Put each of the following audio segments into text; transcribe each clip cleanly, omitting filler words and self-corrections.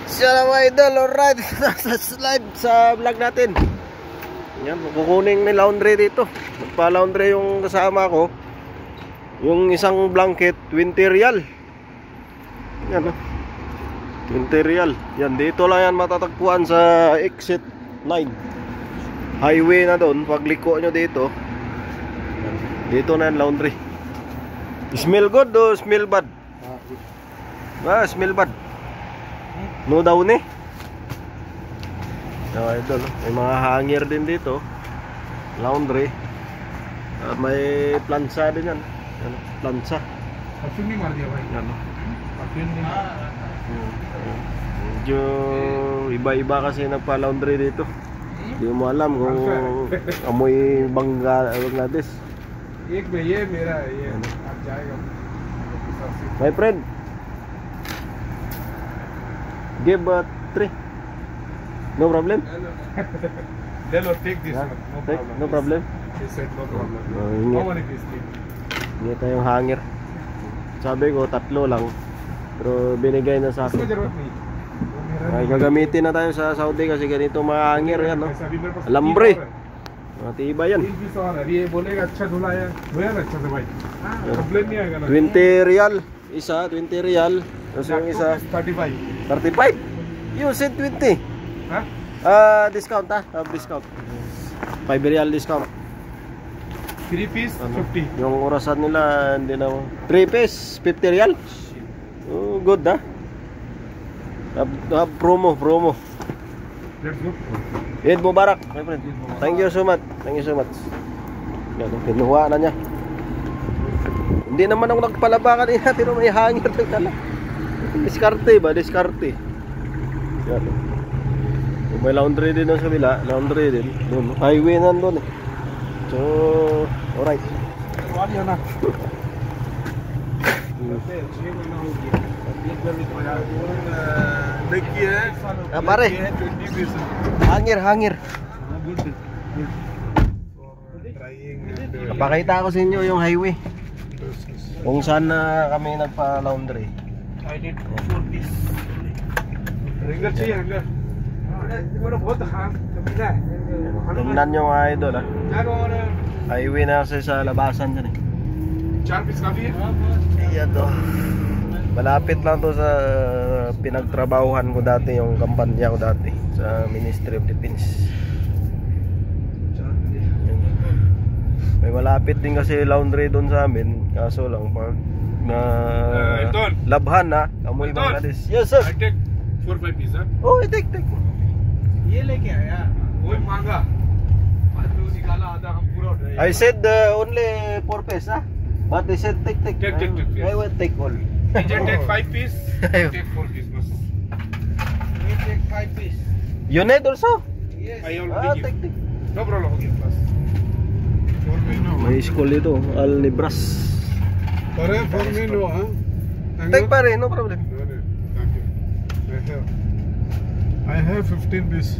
Shalom idol, alright. Live sa vlog natin. Yan, kukunin ni laundry dito. Magpa-laundry yung kasama ko. Yung isang blanket, 20 real. Yan, 20 real. Yan, dito lang yan matatagpuan sa exit 9. Highway na doon. Pagliko nyo dito, dito na yan laundry. Smell good o smell bad? Smell bad. No daw ni. Idol, may mga hanger din dito. Laundry. May plansa din yan. Plansa. Medyo iba-iba kasi nagpa-laundry dito. Hindi mo alam kung amoy Bangladesh. My friend, give 3. No problem? They'll take this one. No problem? He said no problem. How many pieces? Hindi tayong hanger. Sabi ko 3 lang. Pero binigay na sa akin. Ay, gagamitin na tayo sa Saudi kasi ganito mga hanger yan, no? Alambre. Matiba yan. 20 real. Isa, 20 real. Tapos yung isa 35. 35? You said 20. Discount discount. 5 real discount. 3 piece, 50. Yung orasan nila hindi na 3 piece, 50 real. Oh, good promo. Let's go. Eid Mubarak, my friend. Thank you so much. Yan, pinuha na niya. Hindi naman ako nagpalaba kanina, pero may hanger na tala. Diskarte ba? Diskarte. Yan. May laundry din sa kabila, laundry din. Doon, highway na doon eh. So, alright. Pare. Hanger. Papakita ko sa inyo yung highway. Kung saan kami nagpa-laundry. I did 4 piece. Ringer चाहिए hanger. Pero बहुत हाँ कमीना है. Tingnan nyo mga idol highway na kasi sa labasan dyan eh. 4 piece काफी है. Ayan to. Malapit lang to sa pinagtrabahuhan ko dati, yung kampanya ko dati sa Ministry of Defense. May malapit din kasi laundry doon sa amin. Kaso lang pag labhan na amoy Bangladesh. Yes sir. I take 4-5 piece. Oh, take. ये लेके आया. वो मांगा. बाद में वो निकाला आधा हम पूरा उठाया. I said only 4 piece, but they said take. Take. I will take all. DJ take 5 piece. Take 4 piece bas. We take 5 piece. You need also? Yes. I already give. Take. No problem. हो गया बस. 4 piece no. May school dito, Al Nibras. Pare for me no huh? Take pare, no problem. No, thank you. I have 15 piece.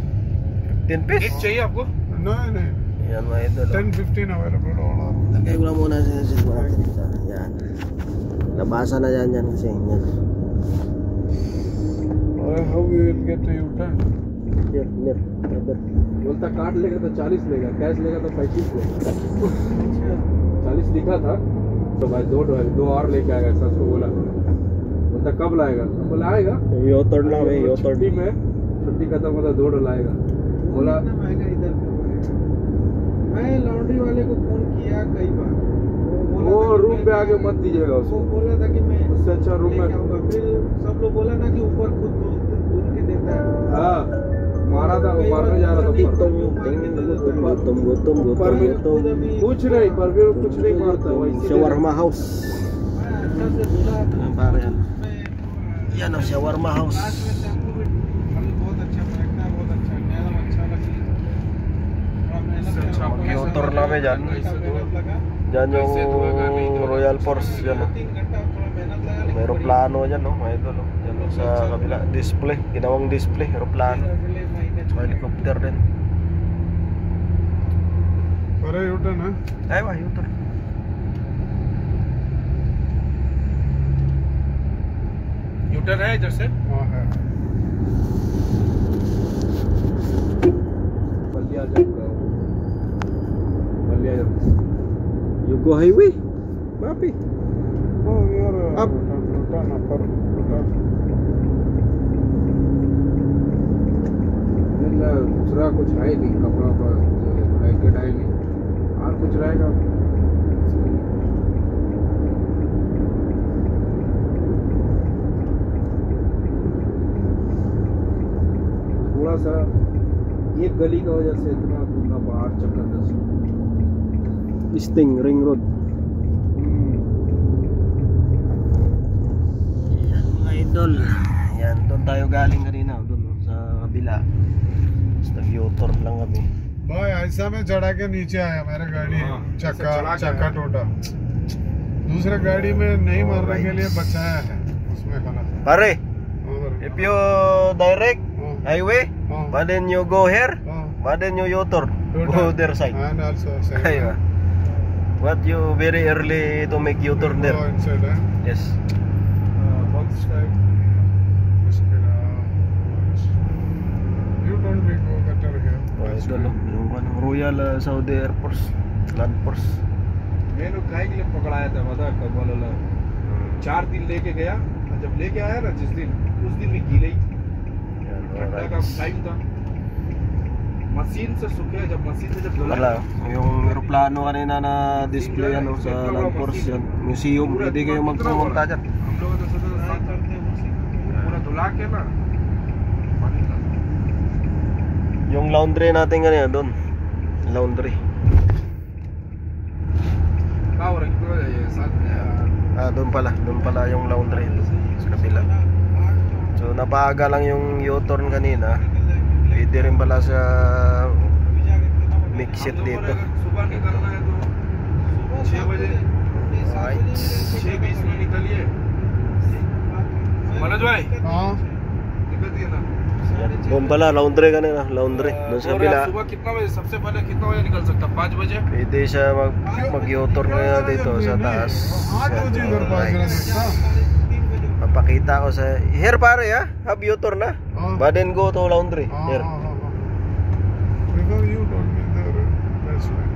10 piece? एक चाहिए आपको? No. Yan mga idol. 10-15 available all are. Lagay ko lang muna sa natin. Yan. Labasa na yan kasi. Yan. How we will get to U-turn? Here. बोलता कार्ड लेगा तो 40 लेगा, कैश लेगा तो 35 लेगा. 40 लिखा था तो भाई 2 और लेके आएगा. सच को बोला. बोलता कब लाएगा? बोला आएगा. यो turn ना भाई, यो turn. छुट्टी खत्म होता 2 लाएगा. बोला इधर मैं लॉन्ड्री वाले को फोन किया कई बार. वो रूम पे आके मत दीजिएगा उसको. बोला था कि मैं उससे अच्छा रूम में. फिर सब लोग बोला ना कि ऊपर खुद धुल के देता है. हाँ मारा था, मारने जा रहा था. कुछ नहीं मारता. Shawarma house. Yan ang shawarma house. Motor namin dyan. Dyan yung Royal Force dyan. May aeroplano dyan, no? May ito, no? Dyan sa kabila. Display. Ginawang display. Aeroplano. Helicopter din. Para U-turn, ha? Aywa, U-turn. U turn है इधर से? हाँ है। You go highway? Papi. Oh यार Up. उल्टा ना पर उल्टा दूसरा कुछ है नहीं, कपड़ा पर ब्लैंकेट है नहीं, और कुछ रहेगा? थोड़ा सा ये गली का वजह से इतना दूंगा बाहर चक्कर Sting Ring Road. Yan mga idol. Yan, doon tayo galing kanina, doon sa kabila. Tapos nag-U-turn lang kami. भाई ऐसा में चढ़ा के नीचे आया मेरा गाड़ी चक्का टूटा, दूसरा गाड़ी में नहीं मारने के लिए बचाया है उसमें खाना। Pare, if you direct highway, Oh. but then you go here, Oh. but then you U-turn, go their side. And also same. Aywa. What you very early to make U-turn there? Go inside, eh? Yes. Box type. You don't make go better here. Oh, ito no, yung ano, Royal Saudi Air Force, Land Force. मैंने काहे के लिए पकड़ाया था बता कब वाला 4 दिन लेके गया, और जब लेके आया ना जिस दिन उस दिन भी गीले ही Yan, ठंडा का alright. टाइम था, मशीन से सूखे, जब मशीन से जब धुला Wala, yung aeroplano kanina na display ano sa Land Force yan, museum, pwede kayo magpumunta dyan. हम लोग तो सोचा साफ करते हैं मशीन पूरा धुला के ना पानी डाल। Yung laundry natin kanina doon, laundry. कहाँ हो रहा है कितना बजे ये साथ Doon pala yung laundry sa kabila. So napaaga lang yung U-turn kanina. Pwede rin pala sa mix it dito. सुबह निकलना है तो 6 बजे Right. 6:20 में निकलिए मनोज भाई। हाँ निकल दिए ना। Doon pala laundry kanina, laundry doon sa kabila. सुबह कितना बजे सबसे पहले कितना बजे निकल सकता? 5 बजे। Pwede siya mag U-turn ngayon dito sa taas. Right. Papakita ko sa here pare ha, have U-turn na. But then go to laundry. Here. Because you told me there, that's right.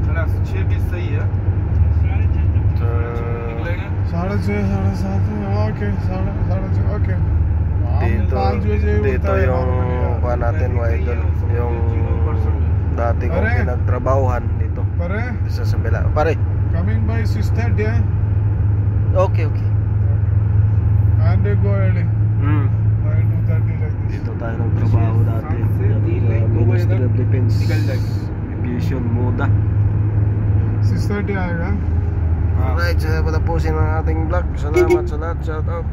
चला 6:20 सही है। निकलेंगे 6:30 ओके 6:30 okay. Dito yung kuha natin mga idol, yung dati kong pinagtrabahuhan dito. Pare, Isa sa bila. Pare. coming by 6:30 eh? Okay. And go early. By 2:30 like this. Dito tayo nagtrabaho dati. Ministry of Defense. Aviation Moda. 6:30 आएगा। Alright, so patapusin ang ating vlog. Salamat sa lahat. Shout out.